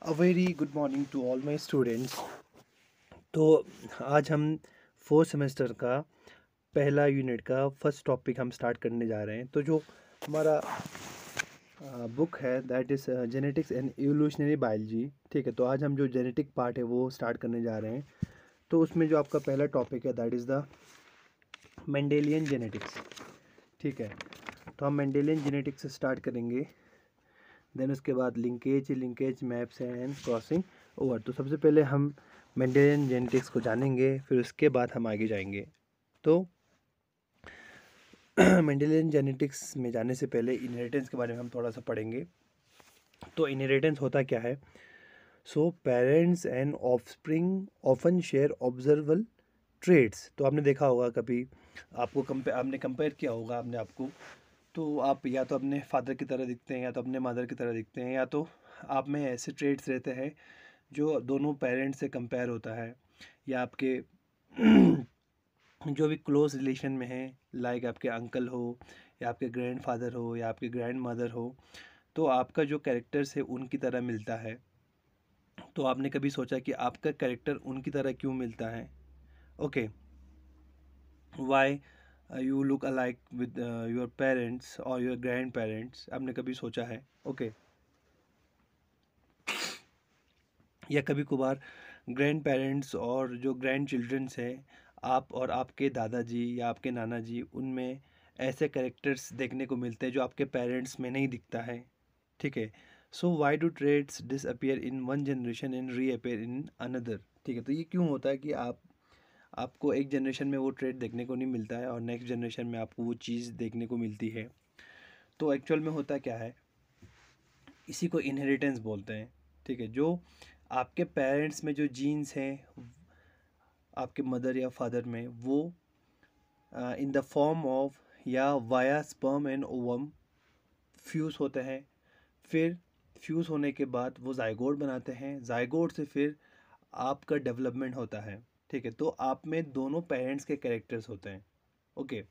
A very good morning to all my students. तो आज हम फोर्थ सेमेस्टर का पहला यूनिट का फर्स्ट टॉपिक हम स्टार्ट करने जा रहे हैं। तो जो हमारा बुक है that is genetics and evolutionary biology. ठीक है, तो आज हम जो जेनेटिक पार्ट है वो स्टार्ट करने जा रहे हैं। तो उसमें जो आपका पहला टॉपिक है that is the Mendelian genetics. ठीक है, तो हम मेंडेलियन जेनेटिक्स से स्टार्ट करेंगे। देन उसके बाद linkage maps and crossing over. तो सबसे पहले हम मेंडेलियन जेनेटिक्स को जानेंगे, फिर उसके बाद हम आगे जाएंगे। तो मेंडेलियन जेनेटिक्स में जाने से पहले इनहेरिटेंस के बारे में हम थोड़ा सा पढ़ेंगे। तो इनहेरिटेंस होता क्या है? So parents and offspring often share observable traits. तो आपने देखा होगा कभी, आपने कंपेयर किया होगा अपने आपको, तो आप या तो अपने फादर की तरह दिखते हैं या तो अपने मदर की तरह दिखते हैं, या तो आप में ऐसे ट्रेड्स रहते हैं जो दोनों पेरेंट्स से कंपेयर होता है, या आपके जो भी क्लोज रिलेशन में है, लाइक आपके अंकल हो या आपके ग्रैंडफादर हो या आपके ग्रैंड मदर हो, तो आपका जो कैरेक्टर्स है उनकी तरह मिलता है। तो आपने कभी सोचा कि आपका कैरेक्टर उनकी तरह क्यों मिलता है? Okay, why you look alike with your parents और योर ग्रैंड पेरेंट्स, आपने कभी सोचा है? ओके, या कभी कभार ग्रैंड पेरेंट्स और जो ग्रैंड चिल्ड्रंस है, आप और आपके दादाजी या आपके नाना जी, उनमें ऐसे कैरेक्टर्स देखने को मिलते हैं जो आपके पेरेंट्स में नहीं दिखता है। ठीक है, so why do traits disappear in one generation and reappear in another? ठीक है, तो ये क्यों होता है कि आपको एक जनरेशन में वो ट्रेड देखने को नहीं मिलता है और नेक्स्ट जनरेशन में आपको वो चीज़ देखने को मिलती है? तो एक्चुअल में होता क्या है, इसी को इनहेरिटेंस बोलते हैं। ठीक है, जो आपके पेरेंट्स में जो जीन्स हैं, आपके मदर या फादर में, वो इन द फॉर्म ऑफ या via sperm and ovum fuse होते हैं। फिर फ्यूज़ होने के बाद वो जाइगोट बनाते हैं, जाइगोट से फिर आपका डेवलपमेंट होता है। ठीक है, तो आप में दोनों पेरेंट्स के कैरेक्टर्स होते हैं। ओके,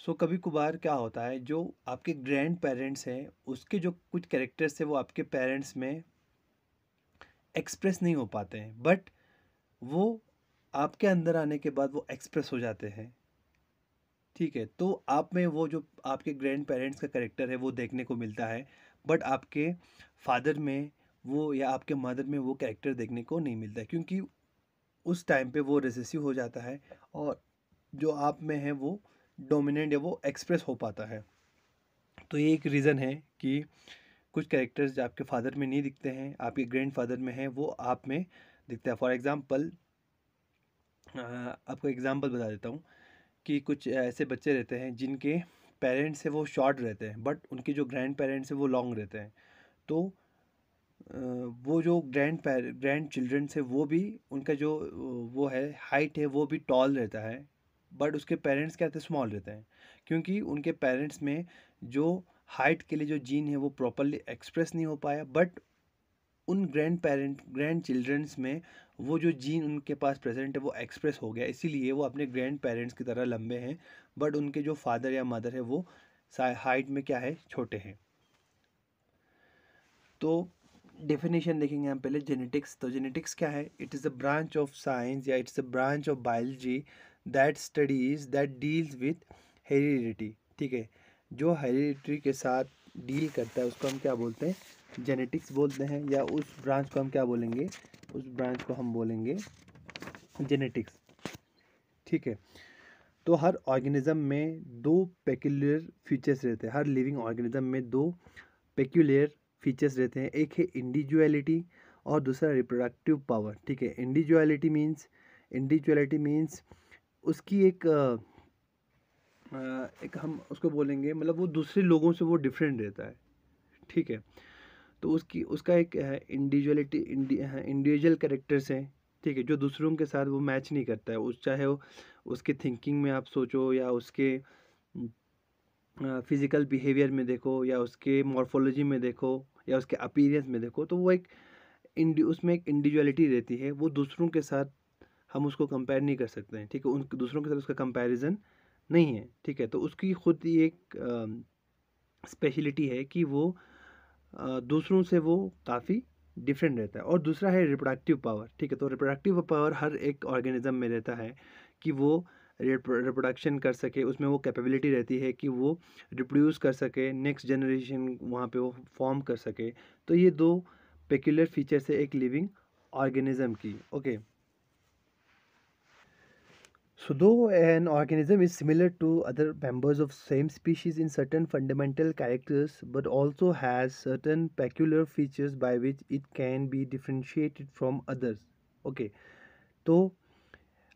सो कभी कभार क्या होता है, जो आपके ग्रैंड पेरेंट्स हैं उसके जो कुछ कैरेक्टर्स हैं वो आपके पेरेंट्स में एक्सप्रेस नहीं हो पाते हैं, बट वो आपके अंदर आने के बाद वो एक्सप्रेस हो जाते हैं। ठीक है, तो आप में वो जो आपके ग्रैंड पेरेंट्स का करेक्टर है वो देखने को मिलता है, बट आपके फादर में वो या आपके मदर में वो कैरेक्टर देखने को नहीं मिलता है, क्योंकि उस टाइम पे वो रिसेसिव हो जाता है और जो आप में है वो डोमिनेंट या वो एक्सप्रेस हो पाता है। तो ये एक रीज़न है कि कुछ कैरेक्टर्स जो आपके फादर में नहीं दिखते हैं, आपके ग्रैंड फादर में है, वो आप में दिखता है। फॉर एग्ज़ाम्पल, आपको एग्ज़ाम्पल बता देता हूँ कि कुछ ऐसे बच्चे रहते हैं जिनके पेरेंट्स है वो शॉर्ट रहते हैं, बट उनके जो ग्रैंड पेरेंट्स है वो लॉन्ग रहते हैं। तो वो जो ग्रैंड चिल्ड्रन है वो भी, उनका जो वो है हाइट है वो भी टॉल रहता है, बट उसके पेरेंट्स क्या रहते हैं, स्मॉल रहते हैं, क्योंकि उनके पेरेंट्स में जो हाइट के लिए जो जीन है वो प्रॉपरली एक्सप्रेस नहीं हो पाया, बट उन ग्रैंड चिल्ड्रंस में वो जो जीन उनके पास प्रेजेंट है वो एक्सप्रेस हो गया, इसीलिए वो अपने ग्रैंड पेरेंट्स की तरह लंबे हैं, बट उनके जो फादर या मदर है वो हाइट में क्या है, छोटे हैं। तो डेफिनेशन देखेंगे हम पहले जेनेटिक्स। तो जेनेटिक्स क्या है? It is a branch of science या it's a branch of biology that deals with heredity. ठीक है, जो हेरिडिटी के साथ डील करता है उसको हम क्या बोलते हैं? जेनेटिक्स बोलते हैं, या उस ब्रांच को हम क्या बोलेंगे? उस ब्रांच को हम बोलेंगे जेनेटिक्स। ठीक है, तो हर ऑर्गेनिज्म में दो पेक्यूलियर फीचर्स रहते हैं। हर लिविंग ऑर्गेनिज्म में दो पेक्यूलियर फीचर्स रहते हैं, एक है इंडिविजुअलिटी और दूसरा रिप्रोडक्टिव पावर। ठीक है, इंडिविजुअलिटी मीन्स उसकी एक हम उसको बोलेंगे, मतलब वो दूसरे लोगों से वो डिफरेंट रहता है। ठीक है, तो उसका एक इंडिविजुअल कैरेक्टर्स हैं। ठीक है, जो दूसरों के साथ वो मैच नहीं करता है, चाहे वो उसके थिंकिंग में आप सोचो, या उसके फिजिकल बिहेवियर में देखो, या उसके मॉर्फोलॉजी में देखो, या उसके अपीयरेंस में देखो, तो वो उसमें एक इंडिविजुअलिटी रहती है, वो दूसरों के साथ हम उसको कंपेयर नहीं कर सकते हैं। ठीक है, उन दूसरों के साथ उसका कंपैरिजन नहीं है। ठीक है, तो उसकी खुद ही एक स्पेशलिटी है कि वो दूसरों से वो काफ़ी डिफरेंट रहता है। और दूसरा है रिप्रोडक्टिव पावर, ठीक है। तो रिप्रोडक्टिव पावर हर एक ऑर्गेनिज्म में रहता है कि वो रिप्रोडक्शन कर सके, उसमें वो कैपेबिलिटी रहती है कि वो रिप्रोड्यूस कर सके, नेक्स्ट जनरेशन वहाँ पे वो फॉर्म कर सके। तो ये दो पेक्यूलर फीचर्स है एक लिविंग ऑर्गेनिज्म की, okay. So though an organism is similar to other members of same species in certain fundamental characters, but also has certain peculiar features by which it can be differentiated from others. Okay, तो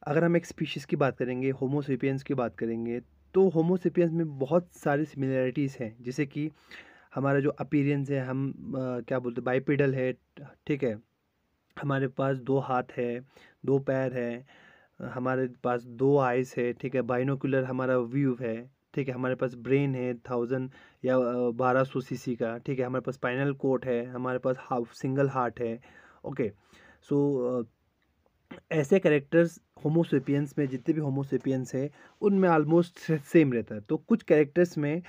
अगर हम एक species की बात करेंगे, होमो sapiens की बात करेंगे, तो होमो सेपियंस में बहुत सारी सिमिलैरिटीज़ हैं। जैसे कि हमारा जो अपीयरेंस है, हम क्या बोलते हैं, बाइपेडल है, ठीक है। हमारे पास 2 हाथ है, 2 पैर है, हमारे पास 2 आइज़ है, ठीक है। बाइनोकुलर हमारा व्यू है, ठीक है। हमारे पास ब्रेन है 1000 या 1200 सीसी का, ठीक है। हमारे पास स्पाइनल कॉर्ड है, हमारे पास हाफ सिंगल हार्ट है, ओके। सो ऐसे कैरेक्टर्स होमो सेपियंस में, जितने भी होमो सेपियंस है उनमें ऑलमोस्ट सेम रहता है। तो कुछ कैरेक्टर्स में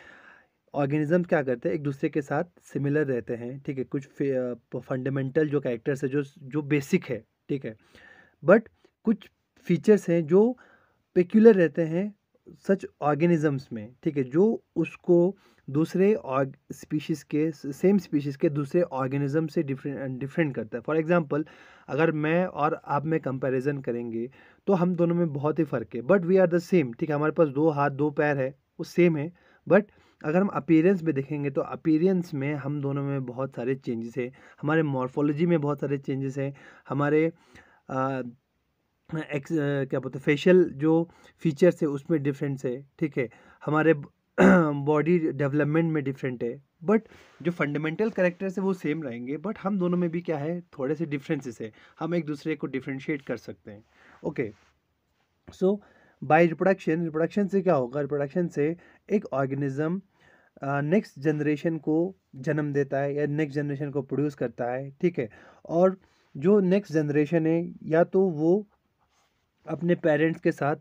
ऑर्गेनिज्म क्या करते हैं, एक दूसरे के साथ सिमिलर रहते हैं, ठीक है। कुछ फंडामेंटल जो कैरेक्टर्स है, जो बेसिक है, ठीक है। बट कुछ फीचर्स हैं जो पेक्यूलर रहते हैं सच ऑर्गेनिजम्स में, ठीक है, जो उसको दूसरे स्पीशीज़ के, सेम स्पीशीज़ के दूसरे ऑर्गेनिज्म से डिफरेंट करता है। फॉर एग्जांपल, अगर मैं और आप में कंपैरिजन करेंगे तो हम दोनों में बहुत ही फ़र्क है, but we are the same, ठीक है। हमारे पास 2 हाथ 2 पैर है, वो सेम है। बट अगर हम अपीयरेंस में देखेंगे तो अपीयरेंस में हम दोनों में बहुत सारे चेंजेस है, हमारे मॉर्फोलॉजी में बहुत सारे चेंजेस हैं, हमारे क्या बोलते हैं, फेशियल जो फीचर्स है उसमें डिफरेंस है, ठीक है। हमारे बॉडी डेवलपमेंट में डिफरेंट है। बट जो फंडामेंटल कैरेक्टर्स है वो सेम रहेंगे, बट हम दोनों में भी क्या है, थोड़े से डिफरेंसेस है, हम एक दूसरे को डिफ्रेंशिएट कर सकते हैं, ओके। सो बाय रिप्रोडक्शन से क्या होगा, रिप्रोडक्शन से एक ऑर्गेनिज्म नेक्स्ट जनरेशन को जन्म देता है या नेक्स्ट जनरेशन को प्रोड्यूस करता है, ठीक है। और जो नेक्स्ट जनरेशन है, या तो वो अपने पेरेंट्स के साथ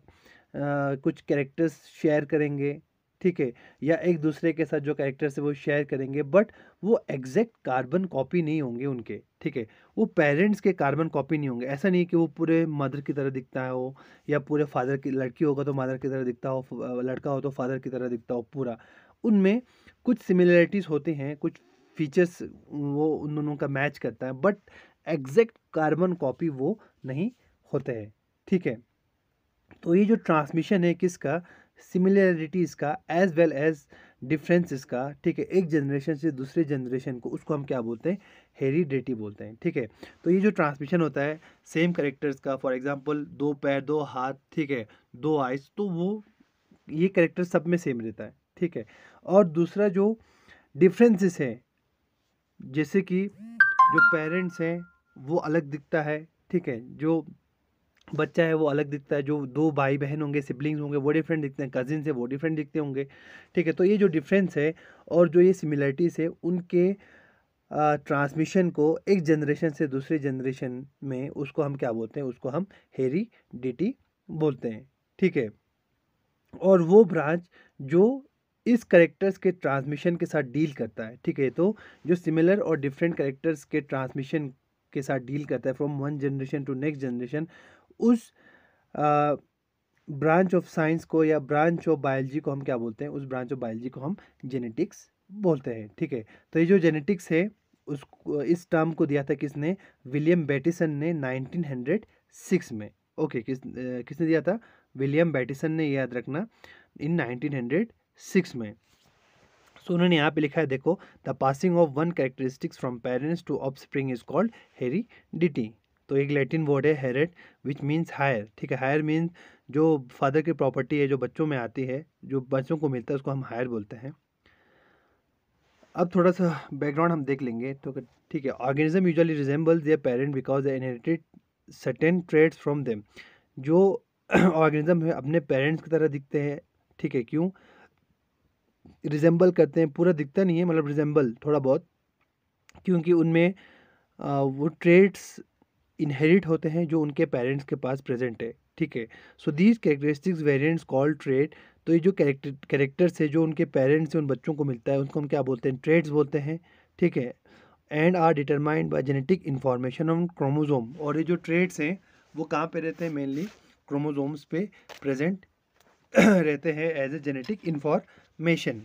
कुछ कैरेक्टर्स शेयर करेंगे, ठीक है, या एक दूसरे के साथ जो कैरेक्टर्स है वो शेयर करेंगे, बट वो एग्जैक्ट कार्बन कॉपी नहीं होंगे उनके, ठीक है। वो पेरेंट्स के कार्बन कॉपी नहीं होंगे। ऐसा नहीं कि वो पूरे मदर की तरह दिखता हो, या पूरे फादर की, लड़की होगा तो मदर की तरह दिखता हो, लड़का हो तो फादर की तरह दिखता हो पूरा। उनमें कुछ सिमिलरिटीज़ होती हैं, कुछ फीचर्स वो उन दोनों का मैच करता है, बट एग्जैक्ट कार्बन कॉपी वो नहीं होते हैं, ठीक है। तो ये जो ट्रांसमिशन है किसका, सिमिलरिटीज़ का एज वेल एज डिफरेंसेस का, ठीक है, एक जनरेशन से दूसरे जनरेशन को, उसको हम क्या बोलते हैं, हेरिडिटी बोलते हैं, ठीक है। तो ये जो ट्रांसमिशन होता है सेम करेक्टर्स का, फॉर एग्जांपल 2 पैर 2 हाथ, ठीक है, 2 आइज, तो वो ये करेक्टर सब में सेम रहता है, ठीक है। और दूसरा जो डिफरेंसेस है, जैसे कि जो पेरेंट्स हैं वो अलग दिखता है, ठीक है। जो बच्चा है वो अलग दिखता है, जो 2 भाई बहन होंगे, सिबलिंग्स होंगे, वो डिफरेंट दिखते हैं, कजिन है वो डिफरेंट दिखते होंगे, ठीक है। तो ये जो डिफरेंस है और जो ये सिमिलरिटीज़ है, उनके ट्रांसमिशन को एक जनरेशन से दूसरे जनरेशन में, उसको हम क्या बोलते हैं, उसको हम हेरिडिटी बोलते हैं, ठीक है। और वो ब्रांच जो इस करेक्टर्स के ट्रांसमिशन के साथ डील करता है, ठीक है। तो जो सिमिलर और डिफरेंट करेक्टर्स के ट्रांसमिशन के साथ डील करता है from one generation to next generation, उस ब्रांच ऑफ साइंस को या ब्रांच ऑफ बायोलॉजी को हम क्या बोलते हैं, उस ब्रांच ऑफ बायोलॉजी को हम जेनेटिक्स बोलते हैं, ठीक है। तो ये जो जेनेटिक्स है, उसको, इस टर्म को दिया था किसने, विलियम बैटिसन ने 1906 में, ओके। किसने दिया था, विलियम बैटिसन ने, याद रखना, इन 1906 में। सो उन्होंने यहाँ पे लिखा है, देखो, the passing of one characteristics from parents to offspring is called heredity. तो एक लैटिन वर्ड है हेरेट, विच मीन्स हायर, ठीक है। हायर मीन्स जो फादर की प्रॉपर्टी है, जो बच्चों में आती है, जो बच्चों को मिलता है, उसको हम हायर बोलते हैं। अब थोड़ा सा बैकग्राउंड हम देख लेंगे, तो ठीक है। Organism usually resembles their parent because they inherited certain traits from them. जो ऑर्गेनिज्म है अपने पेरेंट्स की तरह दिखते हैं, ठीक है। क्यों रिजेंबल करते हैं, पूरा दिखता नहीं है, मतलब रिजेंबल थोड़ा बहुत, क्योंकि उनमें वो ट्रेड्स इनहेरिट होते हैं जो उनके पेरेंट्स के पास प्रेजेंट है, ठीक है। So these characteristics variants called trade. तो ये जो कैरेक्टर्स है जो उनके पेरेंट्स से उन बच्चों को मिलता है, उनको हम क्या बोलते हैं, ट्रेड्स बोलते हैं, ठीक है। And are determined by genetic information on chromosome. और ये जो ट्रेड्स हैं वो कहाँ पे रहते हैं, मेनली क्रोमोजोम्स पे प्रेजेंट रहते हैं as a genetic information.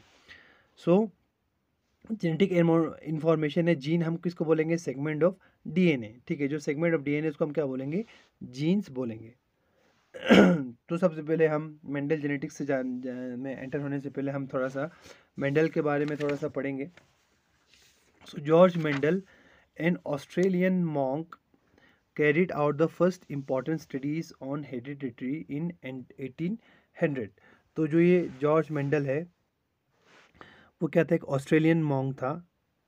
So genetic information है, जीन हम किसको बोलेंगे, सेगमेंट ऑफ डीएनए, ठीक है। जो सेगमेंट ऑफ डीएनए उसको हम क्या बोलेंगे, जीन्स बोलेंगे। तो सबसे पहले हम मेंडल जेनेटिक्स से में एंटर होने से पहले हम थोड़ा सा मेंडल के बारे में थोड़ा सा पढ़ेंगे। So George Mendel, an Australian monk, carried out the first important studies on heredity in 1800। तो जो ये जॉर्ज मेंडल है वो क्या था, एक ऑस्ट्रेलियन मॉन्क था।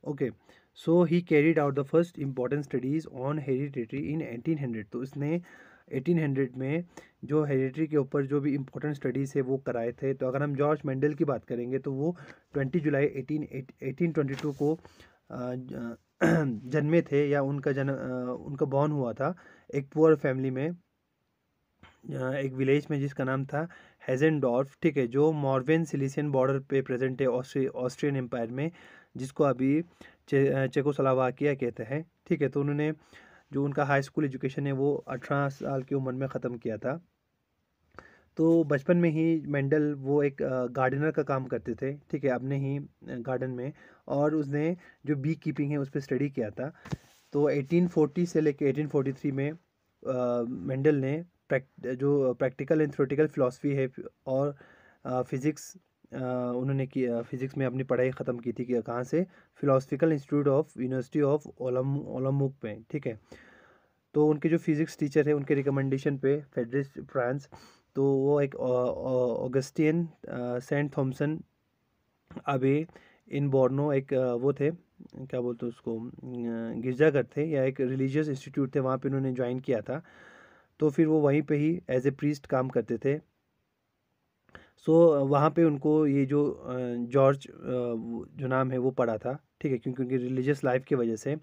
Okay, so he carried out the first important studies on heredity in 1800। तो इसने 1800 में जो हेरिडिटी के ऊपर जो भी इम्पोर्टेंट स्टडीज़ है वो कराए थे। तो अगर हम जॉर्ज मेंडल की बात करेंगे तो वो 20 जुलाई 1822 को जन्मे थे, या उनका बॉर्न हुआ था एक पुअर फैमिली में, एक विलेज में जिसका नाम था हेजेनडॉर्फ, ठीक है, जो मॉर्वेन सिलिसियन बॉर्डर पे प्रेजेंट है ऑस्ट्रियन एम्पायर में, जिसको अभी चेकोस्लोवाकिया कहते हैं, ठीक है। तो उन्होंने जो उनका हाई स्कूल एजुकेशन है वो 18 साल की उम्र में ख़त्म किया था। तो बचपन में ही मेंडल वो एक गार्डनर का काम करते थे, ठीक है, अपने ही गार्डन में, और उसने जो बी कीपिंग है उस पर स्टडी किया था। तो 1840 से लेकर 1843 में मेंडल ने जो प्रैक्टिकल एंड थ्योरेटिकल फिलॉसफी है और फिज़िक्स उन्होंने की, फिज़िक्स में अपनी पढ़ाई ख़त्म की थी कि कहाँ से, philosophical institute of university of Olomouc में, ठीक है। तो उनके जो फिज़िक्स टीचर है उनके रिकमेंडेशन पे फेडरिक फ्रांस, तो वो एक ऑगस्टियन सेंट थॉमसन अबे इन बोर्नो, एक वो थे, क्या बोलते हैं उसको, गिरजाघर थे या एक रिलीजियस इंस्टीट्यूट थे, वहाँ पे उन्होंने ज्वाइन किया था। तो फिर वो वहीं पे ही एज ए प्रीस्ट काम करते थे। सो वहाँ पे उनको ये जो जॉर्ज जो नाम है वो पढ़ा था, ठीक है, क्योंकि उनकी रिलीजियस लाइफ की वजह से।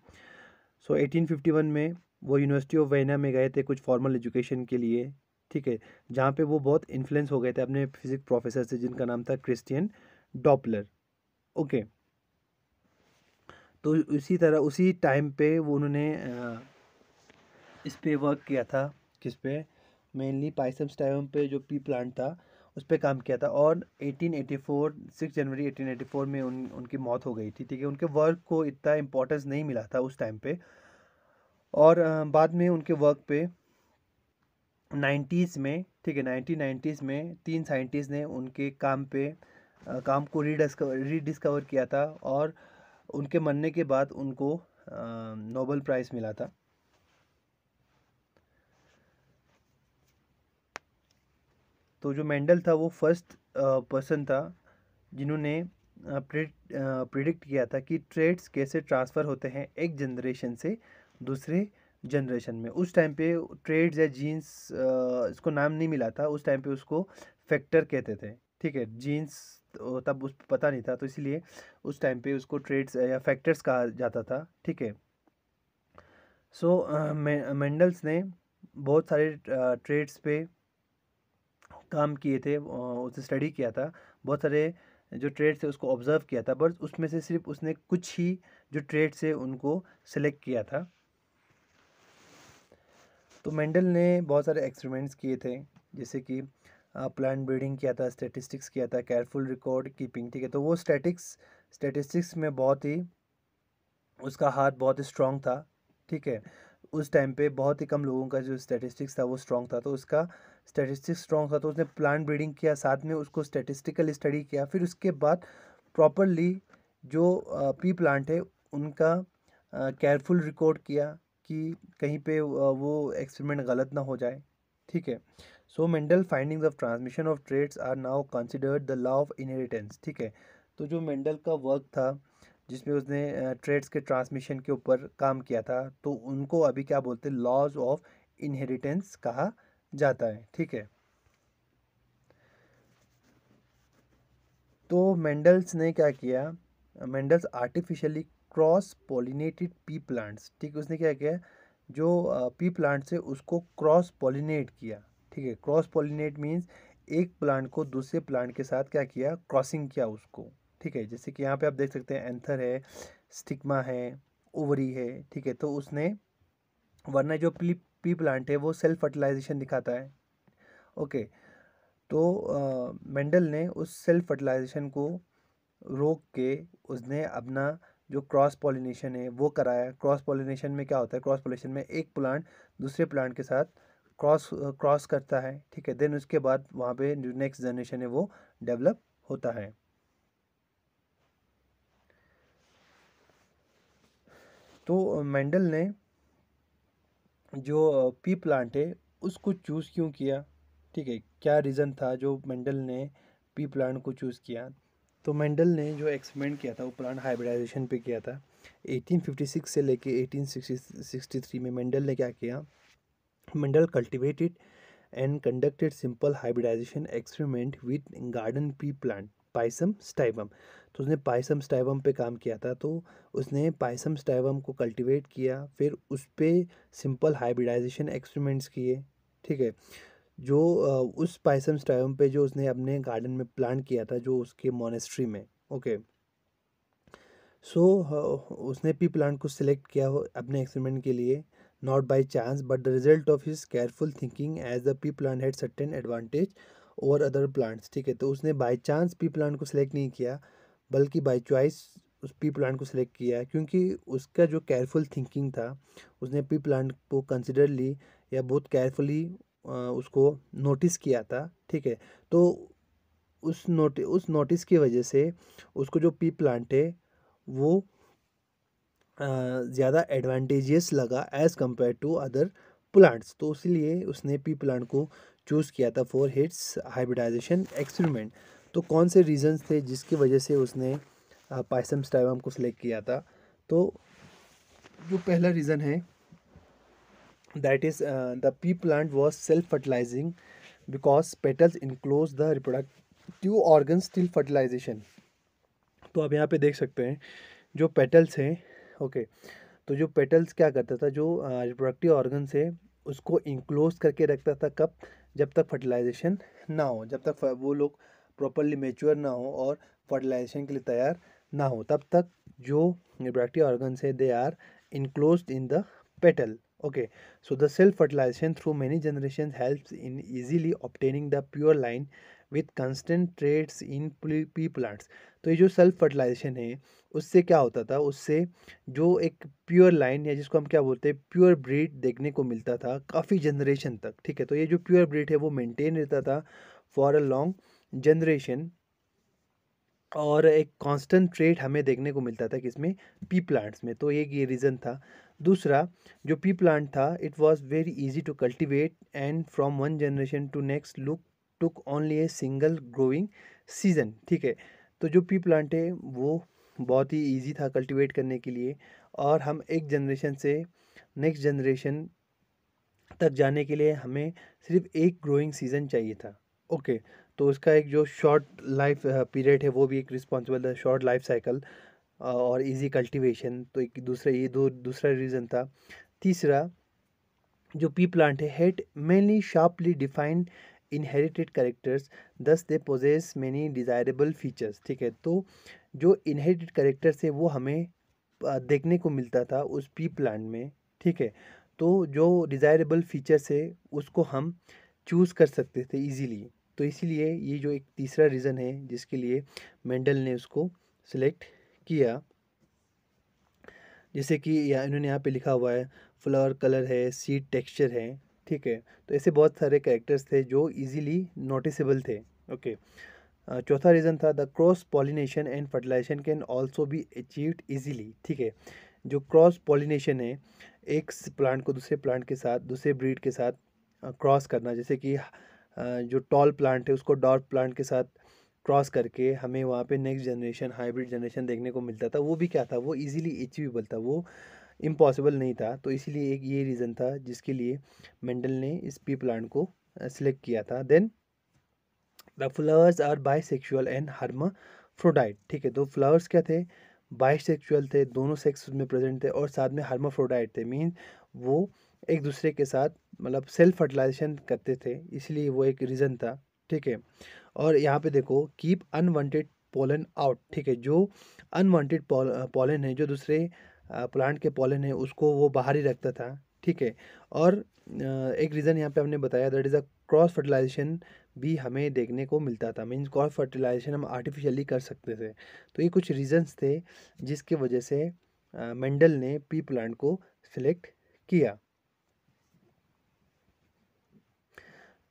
सो 1851 में वो यूनिवर्सिटी ऑफ वेना में गए थे कुछ फॉर्मल एजुकेशन के लिए, ठीक है, जहाँ पे वो बहुत इन्फ्लुएंस हो गए थे अपने फिजिक्स प्रोफेसर से, जिनका नाम था क्रिस्टियन डॉपलर। ओके, तो इसी तरह उसी टाइम पे वो उन्होंने इस पे वर्क किया था, किस पे, मेनली पाइसम टाइम पे जो पी प्लांट था उस पे काम किया था। और 1884 6 जनवरी 1884 में उनकी मौत हो गई थी, ठीक है। उनके वर्क को इतना इम्पोर्टेंस नहीं मिला था उस टाइम पे, और बाद में उनके वर्क पे 90s में, ठीक है, 1990s में 3 साइंटिस्ट ने उनके काम पे काम को रीडिस्कवर किया था, और उनके मरने के बाद उनको नोबेल प्राइज़ मिला था। तो जो मेंडल था वो फर्स्ट पर्सन था जिन्होंने प्रिडिक्ट किया था कि ट्रेड्स कैसे ट्रांसफ़र होते हैं एक जनरेशन से दूसरे जनरेशन में। उस टाइम पे ट्रेड्स या जीन्स इसको नाम नहीं मिला था, उस टाइम पे उसको फैक्टर कहते थे, ठीक है। जीन्स तो तब उस पता नहीं था, तो इसीलिए उस टाइम पे उसको ट्रेड्स या फैक्टर्स कहा जाता था, ठीक है। सो मेंडल्स ने बहुत सारे ट्रेड्स पे काम किए थे, उसे स्टडी किया था, बहुत सारे जो ट्रेड्स थे उसको ऑब्ज़र्व किया था, बट उसमें से सिर्फ उसने कुछ ही जो ट्रेड्स है उनको सेलेक्ट किया था। तो मेंडल ने बहुत सारे एक्सपेरिमेंट्स किए थे, जैसे कि प्लांट ब्रीडिंग किया था, स्टैटिस्टिक्स किया था, केयरफुल रिकॉर्ड कीपिंग, ठीक है। तो वो स्टैटिस्टिक्स में बहुत ही उसका हाथ बहुत ही स्ट्रॉन्ग था, ठीक है। उस टाइम पे बहुत ही कम लोगों का जो स्टैटिस्टिक्स था वो स्ट्रॉन्ग था, तो उसका स्टैटिस्टिक्स स्ट्रॉन्ग था, तो उसने प्लांट ब्रीडिंग किया, साथ में उसको स्टैटिस्टिकल स्टडी किया, फिर उसके बाद प्रॉपरली जो पी प्लांट है उनका केयरफुल रिकॉर्ड किया कि कहीं पे वो एक्सपेरिमेंट गलत ना हो जाए, ठीक है। So Mendel findings of transmission of traits are now considered the law of inheritance, ठीक है। तो जो मेंडल का वर्क था जिसमें उसने ट्रेड्स के ट्रांसमिशन के ऊपर काम किया था, तो उनको अभी क्या बोलते हैं, लॉज ऑफ इनहेरिटेंस कहा जाता है, ठीक है। तो मेंडल्स ने क्या किया, Mendel's artificially cross pollinated P plants, ठीक है, उसने क्या किया, जो पी प्लांट से उसको क्रॉस पॉलिनेट किया, ठीक है। क्रॉस पॉलिनेट मीन्स एक प्लांट को दूसरे प्लांट के साथ क्या किया, क्रॉसिंग किया उसको, ठीक है। जैसे कि यहाँ पे आप देख सकते हैं एंथर है, स्टिग्मा है, ओवरी है, ठीक है। तो उसने, वरना जो पी प्लांट है वो सेल्फ फर्टिलाइजेशन दिखाता है। ओके, तो मेंडल ने उस सेल्फ फर्टिलाइजेशन को रोक के उसने अपना जो क्रॉस पॉलिनेशन है वो कराया। क्रॉस पॉलिनेशन में क्या होता है, क्रॉस पॉलिनेशन में एक प्लांट दूसरे प्लांट के साथ क्रॉस क्रॉस करता है, ठीक है। देन उसके बाद वहाँ पे जो नेक्स्ट जनरेशन है वो डेवलप होता है। तो मेंडल ने जो पी प्लांट है उसको चूज़ क्यों किया, ठीक है, क्या रीज़न था जो मेंडल ने पी प्लांट को चूज़ किया। तो मेंडल ने जो एक्सपेरिमेंट किया था वो प्लांट हाइब्रिडाइजेशन पे किया था। 1856 से लेके 1863 में मेंडल ने क्या किया, Mendel cultivated and conducted simple hybridization experiment with garden pea plant Pisum sativum. तो उसने पाइसम स्टाइवम पे काम किया था। तो उसने पाइसम स्टाइवम को कल्टीवेट किया, फिर उस पे सिंपल हाइब्रिडाइजेशन एक्सपेरिमेंट्स किए, ठीक है। जो उस पाइसम स्टाइवम पे जो उसने अपने गार्डन में प्लांट किया था, जो उसके मोनेस्ट्री में, ओके। सो उसने पी प्लांट को सिलेक्ट किया अपने एक्सपेरिमेंट के लिए, not by chance but the result of his careful thinking as the pea plant had certain advantage over other plants, ठीक है। तो उसने बाई चांस पी प्लांट को सिलेक्ट नहीं किया, बल्कि बाई चॉइस उस पी प्लांट को सिलेक्ट किया, क्योंकि उसका जो केयरफुल थिंकिंग था, उसने पी प्लांट को कंसिडर ली या बहुत केयरफुली उसको नोटिस किया था, ठीक है। तो उस नोटिस की वजह से उसको जो पी प्लांट है वो ज़्यादा एडवांटेजियस लगा as compare to other plants. तो इसीलिए उसने पी प्लांट को चूज़ किया था फॉर हिट्स हाइब्रिडाइजेशन एक्सपेरिमेंट। तो कौन से रीजंस थे जिसकी वजह से उसने पाइसम स्टाइवम को सिलेक्ट किया था। तो जो पहला रीज़न है, that is the pea plant was self fertilising because petals enclose the reproductive organs till fertilisation. तो आप यहाँ पे देख सकते हैं जो पेटल्स हैं, ओके। तो जो पेटल्स क्या करता था, जो रिप्रोडक्टिव ऑर्गन्स है उसको इंक्लोज करके रखता था, कब, जब तक फर्टिलाइजेशन ना हो, जब तक वो लोग प्रॉपरली मेच्योर ना हो और फर्टिलाइजेशन के लिए तैयार ना हो, तब तक जो रिप्रोडक्टिव ऑर्गन्स है they are enclosed in the petal, okay. So the self fertilisation through many generation helps in easily obtaining the pure line with constant traits in pea plants. तो ये जो सेल्फ फर्टिलाइजेशन है उससे क्या होता था, उससे जो एक प्योर लाइन या जिसको हम क्या बोलते हैं प्योर ब्रीड देखने को मिलता था काफ़ी जनरेशन तक, ठीक है। तो ये जो प्योर ब्रीड है वो मेंटेन रहता था फॉर अ लॉन्ग जनरेशन, और एक कांस्टेंट ट्रेड हमें देखने को मिलता था किसमें, पी प्लांट्स में। तो एक ये रीज़न था। दूसरा, जो पी प्लांट था it was very easy to cultivate and from one generation to next look took only a single growing season, ठीक है। तो जो पी प्लांट है वो बहुत ही इजी था कल्टीवेट करने के लिए, और हम एक जनरेशन से नेक्स्ट जनरेशन तक जाने के लिए हमें सिर्फ एक ग्रोइंग सीज़न चाहिए था, ओके। तो उसका एक जो शॉर्ट लाइफ पीरियड है वो भी एक रिस्पॉन्सिबल है, शॉर्ट लाइफ साइकिल और इजी कल्टीवेशन। तो एक दूसरा, ये दूसरा रीज़न था। तीसरा, जो पी प्लांट है had mainly sharply defined inherited characters, thus they possess many desirable features, ठीक है। तो जो इनहेरिटेड करेक्टर्स है वो हमें देखने को मिलता था उस पी प्लांट में, ठीक है। तो जो डिज़ायरेबल फीचर्स है उसको हम चूज़ कर सकते थे इजीली। तो इसीलिए ये जो एक तीसरा रीज़न है जिसके लिए मेंडल ने उसको सिलेक्ट किया। जैसे कि इन्होंने यहाँ पे लिखा हुआ है फ्लावर कलर है, सीड टेक्सचर है, ठीक है। तो ऐसे बहुत सारे कैरेक्टर्स थे जो इजीली नोटिसेबल थे, ओके। चौथा रीज़न था the cross pollination and fertilisation can also be achieved easily, ठीक है। जो क्रॉस पॉलिनेशन है, एक प्लांट को दूसरे प्लांट के साथ, दूसरे ब्रीड के साथ क्रॉस करना, जैसे कि जो टॉल प्लांट है उसको डॉर्फ प्लांट के साथ क्रॉस करके हमें वहाँ पे नेक्स्ट जनरेशन, हाइब्रिड जनरेशन देखने को मिलता था। वो भी क्या था, वो इजीली अचीवेबल था, वो इम्पॉसिबल नहीं था। तो इसीलिए एक ये रीज़न था जिसके लिए मेंडल ने इस पी प्लांट को सिलेक्ट किया था। Then the flowers are bisexual and hermaphrodite, ठीक है। तो फ्लावर्स क्या थे, बाइसेक्सुअल थे, दोनों सेक्स में प्रेजेंट थे, और साथ में हर्माफ्रोडाइट थे, मीन वो एक दूसरे के साथ मतलब सेल्फ फर्टिलाइजेशन करते थे, इसलिए वो एक रीज़न था, ठीक है। और यहाँ पे देखो कीप अनवांटेड पोलन आउट, ठीक है। जो अनवांटेड पोलन है, जो दूसरे प्लांट के पॉलन है उसको वो बाहर ही रखता था, ठीक है। और एक रीज़न यहाँ पे हमने बताया, that is a cross fertilisation भी हमें देखने को मिलता था, मीन्स क्रॉस फर्टिलाइजेशन हम आर्टिफिशियली कर सकते थे। तो ये कुछ रीजंस थे जिसकी वजह से मेंडल ने पी प्लांट को सिलेक्ट किया।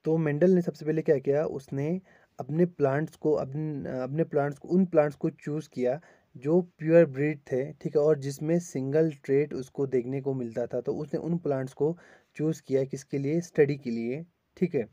तो मेंडल ने सबसे पहले क्या किया, उसने अपने प्लांट्स को उन प्लांट्स को चूज़ किया जो प्योर ब्रीड थे, ठीक है, और जिसमें सिंगल ट्रेट उसको देखने को मिलता था। तो उसने उन प्लांट्स को चूज़ किया किसके लिए, स्टडी के लिए, ठीक है।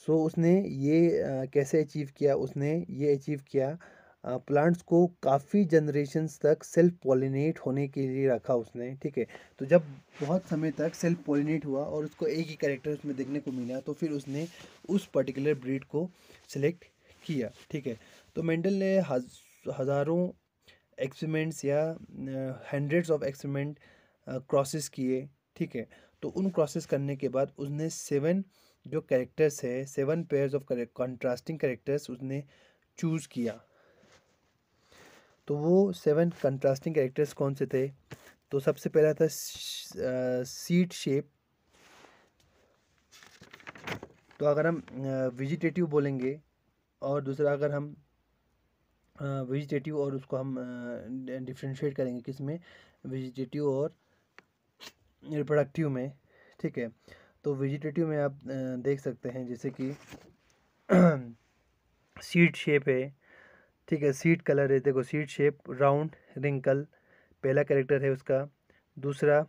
सो उसने ये कैसे अचीव किया, उसने ये अचीव किया, प्लांट्स को काफ़ी जनरेशन्स तक सेल्फ पॉलिनेट होने के लिए रखा उसने, ठीक है। तो जब बहुत समय तक सेल्फ पॉलिनेट हुआ और उसको एक ही कैरेक्टर उसमें देखने को मिला, तो फिर उसने उस पर्टिकुलर ब्रीड को सिलेक्ट किया, ठीक है। तो मेंडल ने हज़ारों एक्सपेरिमेंट्स या हंड्रेड्स ऑफ एक्सपेरिमेंट क्रॉसेस किए, ठीक है। तो उन क्रॉसेस करने के बाद उसने 7 जो कैरेक्टर्स है, 7 पेयर्स ऑफ कंट्रास्टिंग कैरेक्टर्स उसने चूज़ किया। तो वो 7 कंट्रास्टिंग कैरेक्टर्स कौन से थे, तो सबसे पहला था सीड शेप। तो अगर हम वेजिटेटिव बोलेंगे, और दूसरा अगर हम वेजिटेटिव और उसको हम डिफ्रेंशिएट करेंगे किस में, वेजिटेटिव और रिप्रोडक्टिव में, ठीक है। तो वेजिटेटिव में आप देख सकते हैं जैसे कि सीड शेप है, ठीक है, सीड कलर है, देखो सीड शेप, राउंड, रिंकल, पहला कैरेक्टर है उसका। दूसरा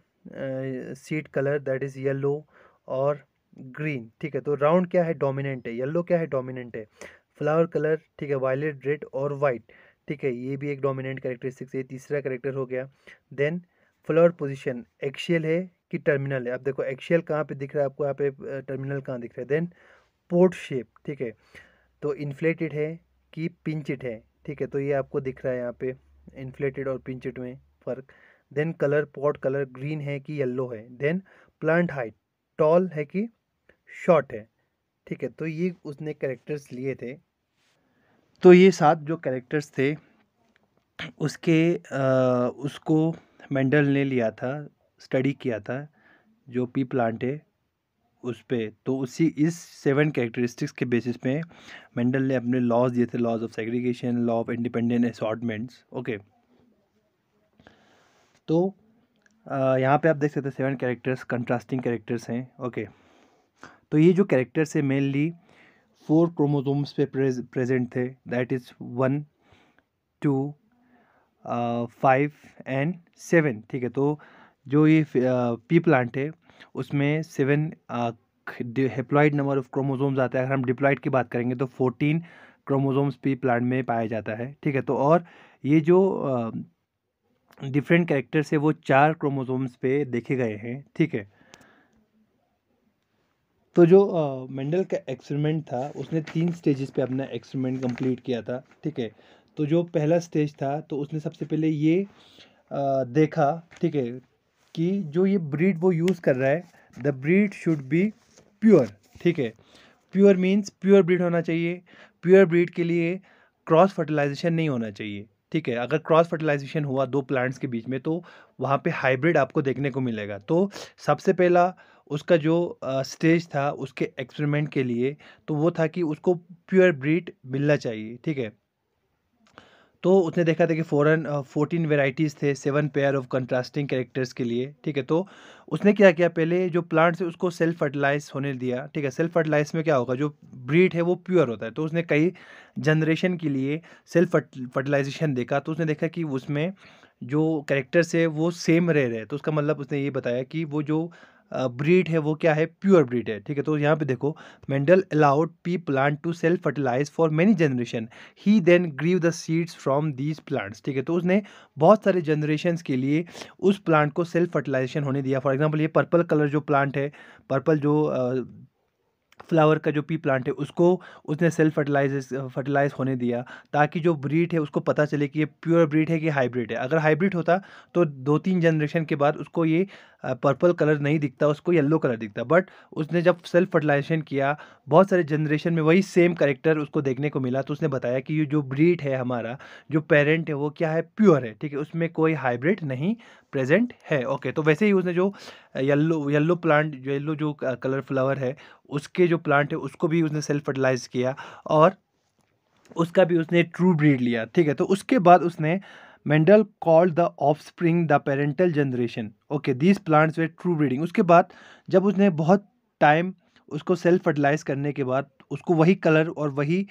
seed colour that is yellow और ग्रीन, ठीक है। तो राउंड क्या है, डोमिनेंट है, येलो क्या है, डोमिनेंट है। फ्लावर कलर, ठीक है, वायलेट, रेड और वाइट, ठीक है, ये भी एक डोमिनेंट कैरेक्टरिस्टिक्स है, तीसरा कैरेक्टर हो गया। देन फ्लावर पोजीशन, एक्शियल है कि टर्मिनल है, अब देखो एक्शियल कहाँ पे दिख रहा है आपको, यहाँ पे टर्मिनल कहाँ दिख रहा है। देन पोर्ट शेप, ठीक है, तो इन्फ्लेटेड है कि पिंचड है, ठीक है, तो ये आपको दिख रहा है यहाँ पे इन्फ्लेटेड और पिंचड में फ़र्क। Then colour, pod colour green है कि येलो है। देन प्लांट हाइट, टॉल है कि शॉर्ट है, ठीक है। तो ये उसने कैरेक्टर्स लिए थे। तो ये 7 जो कैरेक्टर्स थे उसको मेंडल ने लिया था, स्टडी किया था जो पी प्लांट है उस पे। तो उसी इस 7 कैरेक्टरिस्टिक्स के बेसिस पे मेंडल ने अपने लॉज दिए थे, laws of segregation, law of independent assortments, okay. तो यहाँ पे आप देख सकते हैं 7 कैरेक्टर्स कंट्रास्टिंग कैरेक्टर्स हैं, ओके। तो ये जो कैरेक्टर्स है मेनली 4 क्रोमोसोम्स पे प्रेजेंट थे, दैट इज़ 1, 2, 5 एंड 7, ठीक है। तो जो ये पी प्लांट है उसमें 7 हेप्लॉइड नंबर ऑफ क्रोमोसोम्स आता है। अगर हम डिप्लॉइड की बात करेंगे तो 14 क्रोमोसोम्स पी प्लांट में पाया जाता है, ठीक है। तो और ये जो डिफरेंट कैरेक्टर्स है वो 4 क्रोमोसोम्स पे देखे गए हैं, ठीक है। तो जो मेंडल का एक्सपेरिमेंट था उसने 3 स्टेजेस पे अपना एक्सपेरिमेंट कंप्लीट किया था, ठीक है। तो जो पहला स्टेज था तो उसने सबसे पहले ये देखा, ठीक है, कि जो ये ब्रीड वो यूज़ कर रहा है, the breed should be pure, ठीक है। प्योर मीन्स प्योर ब्रीड होना चाहिए। प्योर ब्रीड के लिए क्रॉस फर्टिलाइजेशन नहीं होना चाहिए, ठीक है। अगर क्रॉस फर्टिलाइजेशन हुआ 2 प्लांट्स के बीच में तो वहाँ पे हाइब्रिड आपको देखने को मिलेगा। तो सबसे पहला उसका जो स्टेज था उसके एक्सपेरिमेंट के लिए, तो वो था कि उसको प्योर ब्रीड मिलना चाहिए, ठीक है। तो उसने देखा था कि 14 वेराइटीज़ थे, 7 पेयर ऑफ कंट्रास्टिंग कैरेक्टर्स के लिए, ठीक है। तो उसने क्या किया, पहले जो प्लांट्स है उसको सेल्फ फर्टिलाइज होने दिया, ठीक है। सेल्फ फर्टिलाइज में क्या होगा, जो ब्रीड है वो प्योर होता है। तो उसने कई जनरेशन के लिए सेल्फ फर्टिलाइजेशन देखा, तो उसने देखा कि उसमें जो कैरेक्टर्स है वो सेम रह रहे हैं। तो उसका मतलब उसने ये बताया कि वो जो ब्रीड है वो क्या है, प्योर ब्रीड है, ठीक है। तो यहाँ पे देखो, Mendel allowed pea plant to self fertilise for many generation, he then grew the seeds from these plants, ठीक है। तो उसने बहुत सारे जनरेशन्स के लिए उस प्लांट को सेल्फ फर्टिलाइजेशन होने दिया। फॉर एग्जांपल ये पर्पल कलर जो प्लांट है, पर्पल जो फ्लावर का जो पी प्लांट है उसको उसने सेल्फ फर्टिलाइज होने दिया, ताकि जो ब्रीड है उसको पता चले कि ये प्योर ब्रीड है कि हाइब्रिड है। अगर हाइब्रिड होता तो 2-3 जनरेशन के बाद उसको ये पर्पल कलर नहीं दिखता, उसको येलो कलर दिखता। बट उसने जब सेल्फ फर्टिलाइजेशन किया, बहुत सारे जनरेशन में वही सेम कैरेक्टर उसको देखने को मिला, तो उसने बताया कि ये जो ब्रीड है हमारा, जो पेरेंट है वो क्या है, प्योर है, ठीक है, उसमें कोई हाइब्रिड नहीं प्रेजेंट है। ओके, तो वैसे ही उसने जो येलो येलो प्लांट, येलो जो कलर फ्लावर है, उसके जो प्लांट है उसको भी उसने सेल्फ फर्टिलाइज किया और उसका भी उसने ट्रू ब्रीड लिया, ठीक है। तो उसके बाद उसने Mendel called the offspring the parental generation. Okay, these plants way true breeding. उसके बाद जब उसने बहुत टाइम उसको सेल्फ फर्टिलाइज करने के बाद उसको वही कलर और वही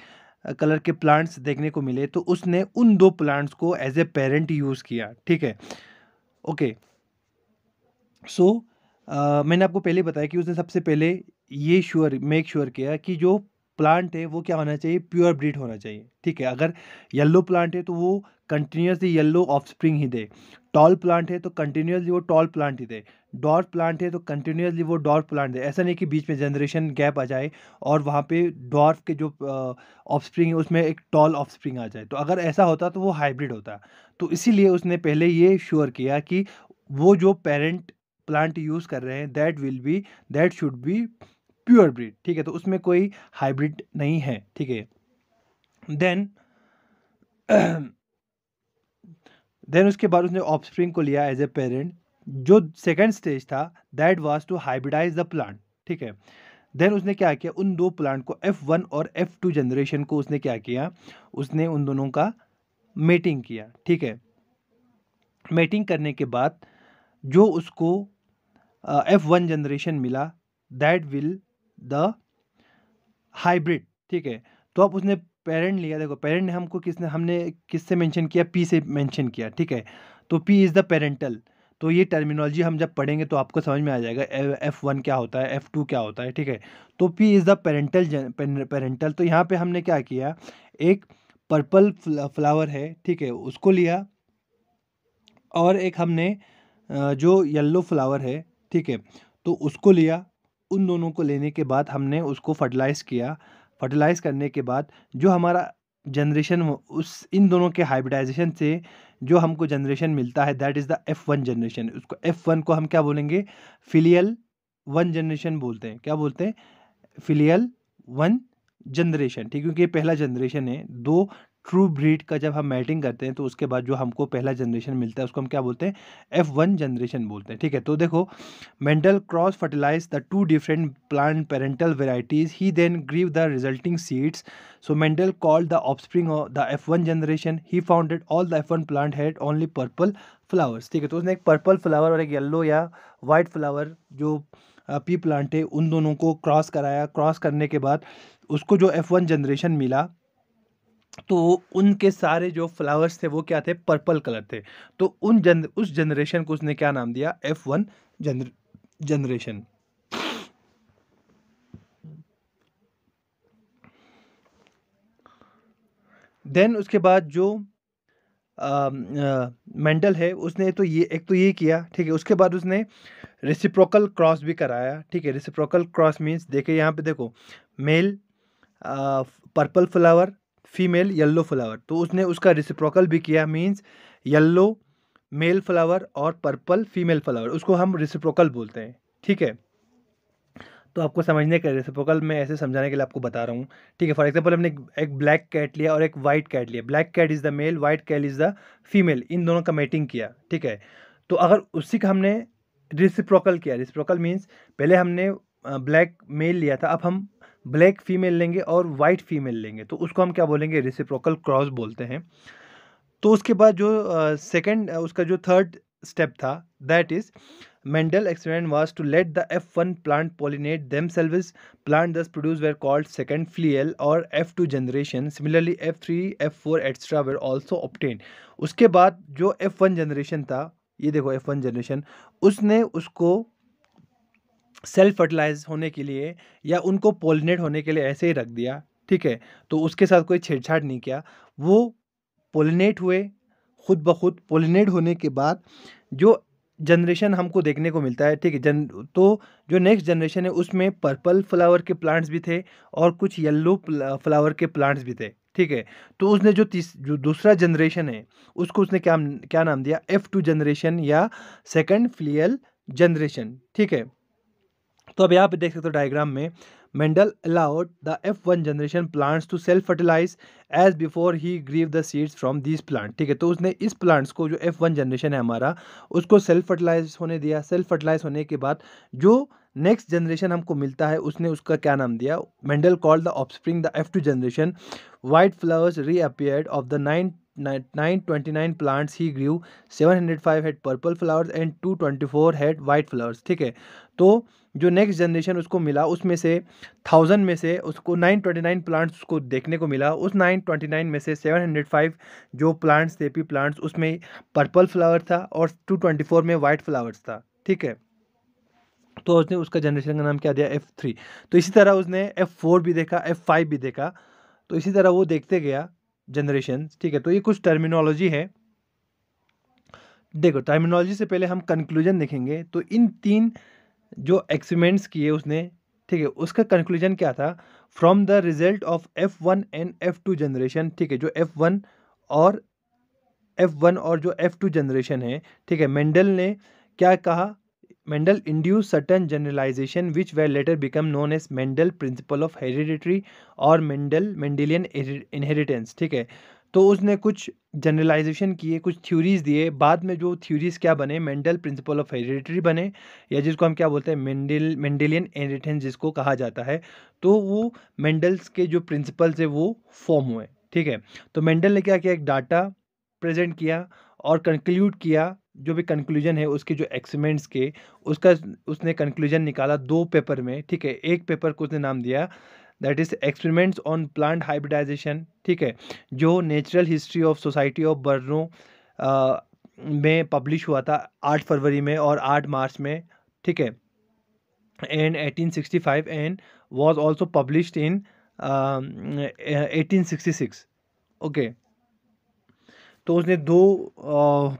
कलर के प्लांट्स देखने को मिले, तो उसने उन दो प्लांट्स को एज ए पेरेंट यूज़ किया, ठीक है। ओके, सो मैंने आपको पहले बताया कि उसने सबसे पहले ये मेक श्योर किया कि जो प्लांट है वो क्या होना चाहिए, प्योर ब्रीड होना चाहिए, ठीक है। अगर येलो प्लांट है तो वो कंटिन्यूसली येलो ऑफस्प्रिंग ही दे, टॉल प्लांट है तो कंटिन्यूसली वो टॉल प्लांट ही दे, डॉर्फ प्लांट है तो कंटिन्यूसली वो डॉर्फ प्लांट दे। ऐसा नहीं कि बीच में जनरेशन गैप आ जाए और वहाँ पे डॉर्फ के जो ऑफस्प्रिंग है उसमें एक टॉल ऑफस्प्रिंग आ जाए, तो अगर ऐसा होता तो वो हाइब्रिड होता। तो इसीलिए उसने पहले ये श्योर किया कि वो जो पेरेंट प्लांट यूज़ कर रहे हैं that should be pure breed, ठीक है। तो उसमें कोई हाइब्रिड नहीं है, ठीक है। देन देन उसके बाद उसने ऑफस्प्रिंग को लिया एज ए पेरेंट। जो सेकंड स्टेज था that was to hybridise the plant, ठीक है। देन उसने क्या किया, उन दो प्लांट को F1 और F2 जनरेशन को उसने क्या किया, उसने उन दोनों का मेटिंग किया, ठीक है। मेटिंग करने के बाद जो उसको F1 जनरेशन मिला दैट विल द हाइब्रिड, ठीक है। तो अब उसने पेरेंट लिया, देखो पेरेंट हमको हमने किससे मेंशन किया, पी से मेंशन किया, ठीक है। तो पी इज़ द पेरेंटल। तो ये टर्मिनोलॉजी हम जब पढ़ेंगे तो आपको समझ में आ जाएगा F1 क्या होता है, F2 क्या होता है, ठीक है। तो पी इज़ द पेरेंटल। तो यहाँ पे हमने क्या किया, एक पर्पल फ्लावर है, ठीक है, उसको लिया और एक हमने जो येलो फ्लावर है, ठीक है, तो उसको लिया। उन दोनों को लेने के बाद हमने उसको फर्टिलाइज़ किया। फर्टिलाइज़ करने के बाद जो हमारा जनरेशन उस इन दोनों के हाइब्रिडाइजेशन से जो हमको जनरेशन मिलता है that is the F1 generation. उसको F1 को हम क्या बोलेंगे, फिलियल 1 जनरेशन बोलते हैं। क्या बोलते हैं, फिलियल 1 जनरेशन, ठीक है, क्योंकि ये पहला जनरेशन है। दो ट्रू ब्रीड का जब हम मैटिंग करते हैं तो उसके बाद जो हमको पहला जनरेशन मिलता है उसको हम क्या बोलते हैं, F1 जनरेशन बोलते हैं, ठीक है। तो देखो, Mendel cross fertilise the two different plant parental varieties, he then grew the resulting seeds. So Mendel called the offspring of the F1 generation, he founded all the F1 plant had only purple flowers, ठीक है। तो उसने एक purple flower और एक yellow या white flower जो pea plant है उन दोनों को क्रॉस कराया। क्रॉस करने के बाद उसको जो F1 जनरेशन मिला, तो उनके सारे जो फ्लावर्स थे वो क्या थे, पर्पल कलर थे। तो उस जनरेशन को उसने क्या नाम दिया, F1 जनरेशन। देन उसके बाद जो मेंडल है उसने तो ये किया, ठीक है। उसके बाद उसने रेसिप्रोकल क्रॉस भी कराया, ठीक है। रेसिप्रोकल क्रॉस मीन्स देखिए यहाँ पे देखो, male purple flower, female yellow flower, तो उसने उसका रेसिप्रोकल भी किया, मीन्स येलो मेल फ्लावर और पर्पल फीमेल फ्लावर, उसको हम रेसिप्रोकल बोलते हैं, ठीक है। तो आपको समझने के रेसिप्रोकल में ऐसे समझाने के लिए आपको बता रहा हूँ, ठीक है। फॉर एग्जांपल हमने एक ब्लैक कैट लिया और एक वाइट कैट लिया, black cat is the male, white cat is the female, इन दोनों का मेटिंग किया, ठीक है। तो अगर उसी का हमने रेसिप्रोकल किया, रेसिप्रोकल मीन्स पहले हमने ब्लैक मेल लिया था, अब हम ब्लैक फीमेल लेंगे और वाइट फीमेल लेंगे, तो उसको हम क्या बोलेंगे, रेसिप्रोकल क्रॉस बोलते हैं। तो उसके बाद जो सेकंड उसका जो थर्ड स्टेप था that is Mendel experiment was to let the F1 plant pollinate themselves. Plant thus produced were called second filial or F2 generation. Similarly, F3, F4, etc. were also obtained. उसके बाद जो F1 generation था, ये देखो F1 generation, उसने उसको self fertilise होने के लिए या उनको पोलिनेट होने के लिए ऐसे ही रख दिया, ठीक है। तो उसके साथ कोई छेड़छाड़ नहीं किया, वो पोलिनेट हुए खुद ब खुद। पोलिनेट होने के बाद जो जनरेशन हमको देखने को मिलता है, ठीक है, तो जो नेक्स्ट जनरेशन है उसमें पर्पल फ्लावर के प्लांट्स भी थे और कुछ येलो फ्लावर के प्लांट्स भी थे, ठीक है। तो उसने जो दूसरा जनरेशन है उसको उसने क्या क्या नाम दिया, F2 जनरेशन या सेकंड फ्लियल जनरेशन, ठीक है। तो अब यहाँ पे देख सकते हो डायग्राम में, Mendel allowed the F1 generation plants to self fertilise as before he grew the seeds from this plant, ठीक है। तो उसने इस प्लांट्स को, जो F1 जनरेशन है हमारा, उसको सेल्फ फर्टिलाइज होने दिया। सेल्फ फर्टिलाइज होने के बाद जो नेक्स्ट जनरेशन हमको मिलता है, उसने उसका क्या नाम दिया, Mendel called the offspring the F2 generation. White flowers reappeared of the 929 plants he grew, 705 had purple flowers and 224 had white flowers, ठीक है। तो जो नेक्स्ट जनरेशन उसको मिला, उसमें से 1000 में से उसको 929 प्लांट्स उसको देखने को मिला। उस 929 में से 705 जो प्लांट्स थे, पी प्लांट्स, उसमें पर्पल फ्लावर था और 224 में वाइट फ्लावर्स था, ठीक है। तो उसने उसका जनरेशन का नाम क्या दिया, F3। तो इसी तरह उसने F4 भी देखा, F5 भी देखा। तो इसी तरह वो देखते गया जनरेशन, ठीक है। तो ये कुछ टर्मिनोलॉजी है। देखो, टर्मिनोलॉजी से पहले हम कंक्लूजन देखेंगे। तो इन 3 जो एक्सपेरिमेंट्स किए उसने, ठीक है, उसका कंक्लूजन क्या था, from the result of F1 and F2 generation, ठीक है। जो F1 और जो F2 जनरेशन है, ठीक है, मेंडल ने क्या कहा, Mendel induce certain generalisation which they later become known as Mendel principle of hereditary और मेंडेलियन इनहेरिटेंस, ठीक है। तो उसने कुछ जनरलाइजेशन किए, कुछ थ्योरीज दिए। बाद में जो थ्योरीज क्या बने, मेंडल प्रिंसिपल ऑफ हेरिडिटरी बने, या जिसको हम क्या बोलते हैं, मेंडेलियन इनहेरिटेंस जिसको कहा जाता है। तो वो मेंडल्स के जो प्रिंसिपल्स है वो फॉर्म हुए, ठीक है। तो मेंडल ने क्या किया, एक डाटा प्रेजेंट किया और कंक्लूड किया। जो भी कंक्लूजन है उसके जो एक्सपेरिमेंट्स के, उसका उसने कंक्लूजन निकाला 2 पेपर में, ठीक है। एक पेपर को उसने नाम दिया that is experiments on plant hybridization, ठीक है, जो natural history of society of Brno में पब्लिश हुआ था 8 फरवरी में और 8 मार्च में, ठीक है, and 1865 and was also published in 1866, okay. तो उसने 2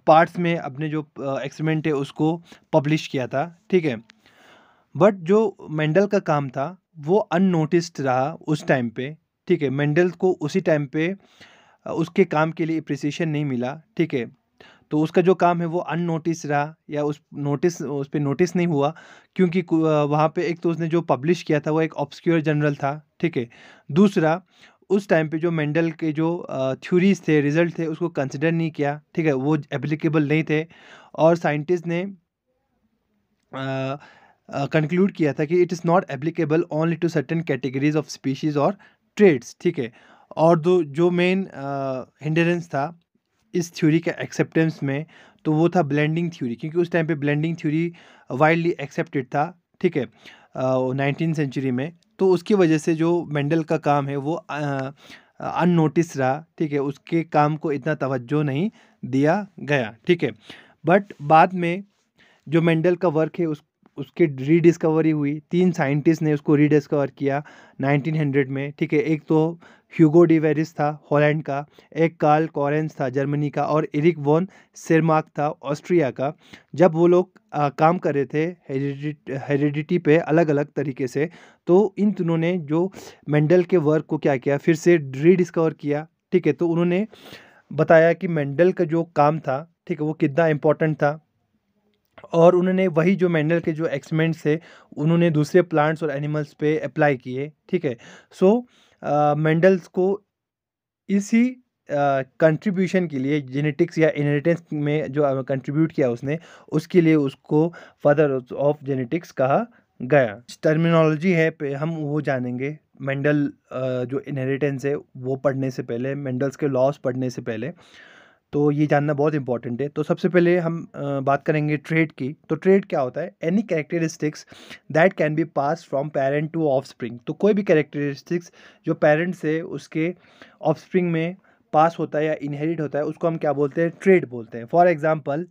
पार्ट्स में अपने जो एक्सपेरिमेंट है उसको पब्लिश किया था, ठीक है। बट जो मेंडल का काम था वो अननोटिस्ड रहा उस टाइम पे, ठीक है। मेंडल को उसी टाइम पे उसके काम के लिए अप्रिसिएशन नहीं मिला, ठीक है। तो उसका जो काम है वो अननोटिस रहा, या उस पे नोटिस नहीं हुआ, क्योंकि वहाँ पे एक तो उसने जो पब्लिश किया था वो एक ऑब्सक्योर जर्नल था, ठीक है। दूसरा, उस टाइम पे जो मेंडल के जो थ्योरीज थे, रिजल्ट थे, उसको कंसिडर नहीं किया, ठीक है, वो एप्लीकेबल नहीं थे। और साइंटिस्ट ने कंक्लूड किया था कि it is not applicable only to certain categories of species और ट्रेड्स, ठीक है। और जो मेन हिंडरेंस था इस थ्योरी के एक्सेप्टेंस में, तो वो था ब्लेंडिंग थ्योरी, क्योंकि उस टाइम पे ब्लेंडिंग थ्योरी वाइडली एक्सेप्टेड था, ठीक है, 19th सेंचुरी में। तो उसकी वजह से जो मेंडल का काम है वो अननोटिस रहा, ठीक है, उसके काम को इतना तवज्जो नहीं दिया गया, ठीक है। बट बाद में जो मेंडल का वर्क है उसकी रीडिस्कवरी हुई। 3 साइंटिस्ट ने उसको रीडिस्कवर किया 1900 में, ठीक है। एक तो ह्यूगो डी वेरिस था हॉलैंड का, एक कार्ल कॉरेंस था जर्मनी का, और एरिक वॉन सेरमार्क था ऑस्ट्रिया का। जब वो लोग काम कर रहे थे हेरिडिटी पे अलग अलग तरीके से, तो इन तीनों ने जो मेंडल के वर्क को क्या किया, फिर से रीडिस्कवर किया, ठीक है। तो उन्होंने बताया कि मेंडल का जो काम था, ठीक है, वो कितना इम्पोर्टेंट था। और उन्होंने वही जो मेंडल के जो एक्सपेरिमेंट्स थे उन्होंने दूसरे प्लांट्स और एनिमल्स पे अप्लाई किए, ठीक है। सो मेंडल्स को इसी कंट्रीब्यूशन के लिए, जेनेटिक्स या इनहेरिटेंस में जो कंट्रीब्यूट किया उसने, उसके लिए उसको फादर ऑफ जेनेटिक्स कहा गया। टर्मिनोलॉजी है पे हम वो जानेंगे मेंडल जो इनहेरिटेंस है वो पढ़ने से पहले, मेंडल्स के लॉस पढ़ने से पहले। तो ये जानना बहुत इंपॉर्टेंट है। तो सबसे पहले हम बात करेंगे ट्रेड की। तो ट्रेड क्या होता है, any characteristics that can be pass from parent to offspring. तो कोई भी कैरेक्टरिस्टिक्स जो पेरेंट से उसके ऑफस्प्रिंग में पास होता है या इनहेरिट होता है, उसको हम क्या बोलते हैं, ट्रेड बोलते हैं। फॉर एग्जाम्पल,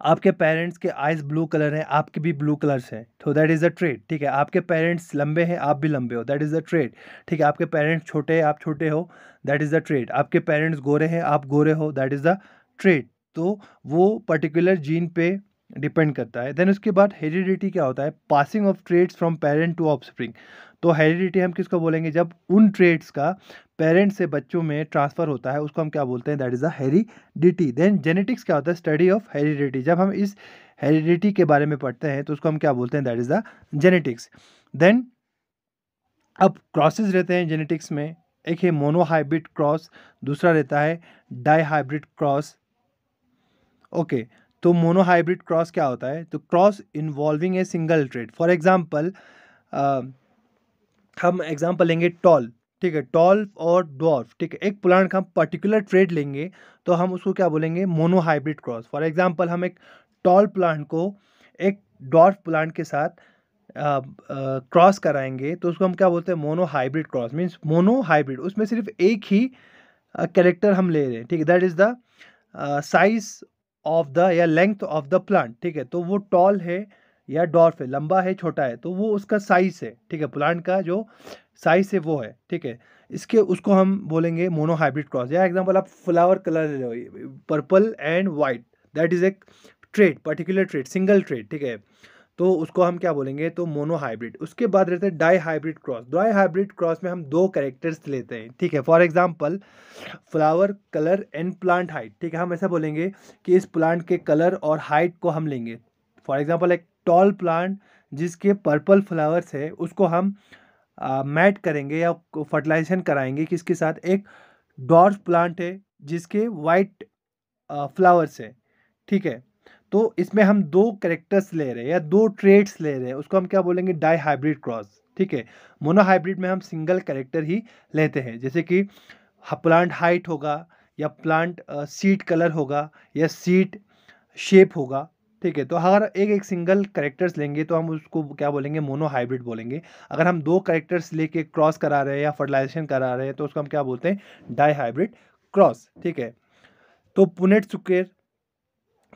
आपके पेरेंट्स के आइज़ ब्लू कलर हैं, आपके भी ब्लू कलर्स हैं, तो दैट इज़ द ट्रेड, ठीक है। आपके पेरेंट्स लंबे हैं, आप भी लंबे हो, दैट इज़ द ट्रेड, ठीक है। आपके पेरेंट्स छोटे हैं, आप छोटे हो, दैट इज़ द ट्रेड। आपके पेरेंट्स गोरे हैं, आप गोरे हो, दैट इज़ द ट्रेड। तो वो पर्टिकुलर जीन पे डिपेंड करता है। देन उसके बाद हेरिडिटी क्या होता है, passing of traits from parent to offspring. तो हेरिडिटी हम किसको बोलेंगे, जब उन ट्रेड्स का पेरेंट्स से बच्चों में ट्रांसफ़र होता है उसको हम क्या बोलते हैं, that is the heredity. Then genetics क्या होता है, स्टडी ऑफ हेरिडिटी। जब हम इस हेरिडिटी के बारे में पढ़ते हैं तो उसको हम क्या बोलते हैं, that is the genetics. Then अब क्रॉसेस रहते हैं जेनेटिक्स में, एक है मोनोहाइब्रिड क्रॉस, दूसरा रहता है डाईहाइब्रिड क्रॉस। ओके, तो मोनोहाइब्रिड क्रॉस क्या होता है, तो cross involving a single trade. For example हम एग्जांपल लेंगे टॉल, ठीक है, टॉल और डॉर्फ, ठीक है, एक प्लांट का हम पर्टिकुलर ट्रेड लेंगे तो हम उसको क्या बोलेंगे, मोनोहाइब्रिड क्रॉस। फॉर एग्जांपल हम एक टॉल प्लांट को एक डॉर्फ प्लांट के साथ क्रॉस कराएंगे तो उसको हम क्या बोलते हैं, मोनोहाइब्रिड क्रॉस। मीन्स मोनोहाइब्रिड, उसमें सिर्फ एक ही कैरेक्टर हम ले रहे हैं, ठीक है, that is the size of the या लेंथ ऑफ द प्लांट, ठीक है। तो वो टॉल है या डॉर्फ है, लंबा है छोटा है, तो वो उसका साइज है, ठीक है, प्लांट का जो साइज है वो है, ठीक है। इसके उसको हम बोलेंगे मोनोहाइब्रिड क्रॉस। या एग्जांपल आप फ्लावर कलर ले लो, purple and white, that is एक trait, particular trait, single trait, ठीक है, तो उसको हम क्या बोलेंगे, तो मोनोहाइब्रिड। उसके बाद रहते हैं dihybrid cross. Dihybrid cross में हम दो कैरेक्टर्स लेते हैं, ठीक है। For example flower colour and plant height, ठीक है, हम ऐसा बोलेंगे कि इस प्लांट के कलर और हाइट को हम लेंगे। फॉर एग्जांपल एक टॉल प्लांट जिसके पर्पल फ्लावर्स है उसको हम मैट करेंगे या फर्टिलाइजेशन कराएंगे किसके साथ, एक डॉर्फ प्लांट है जिसके वाइट फ्लावर्स है, ठीक है। तो इसमें हम दो कैरेक्टर्स ले रहे हैं या दो ट्रेड्स ले रहे हैं, उसको हम क्या बोलेंगे, डाई हाइब्रिड क्रॉस, ठीक है। मोनोहाइब्रिड में हम सिंगल कैरेक्टर ही लेते हैं, जैसे कि प्लांट हाइट होगा या प्लांट सीड कलर होगा या सीड शेप होगा, ठीक है। तो अगर एक एक सिंगल कैरेक्टर्स लेंगे तो हम उसको क्या बोलेंगे, मोनोहाइब्रिड बोलेंगे। अगर हम दो कैरेक्टर्स लेके क्रॉस करा रहे हैं या फर्टिलाइजेशन करा रहे हैं तो उसको हम क्या बोलते हैं, डाई हाइब्रिड क्रॉस, ठीक है। तो पुनेट सुकेर,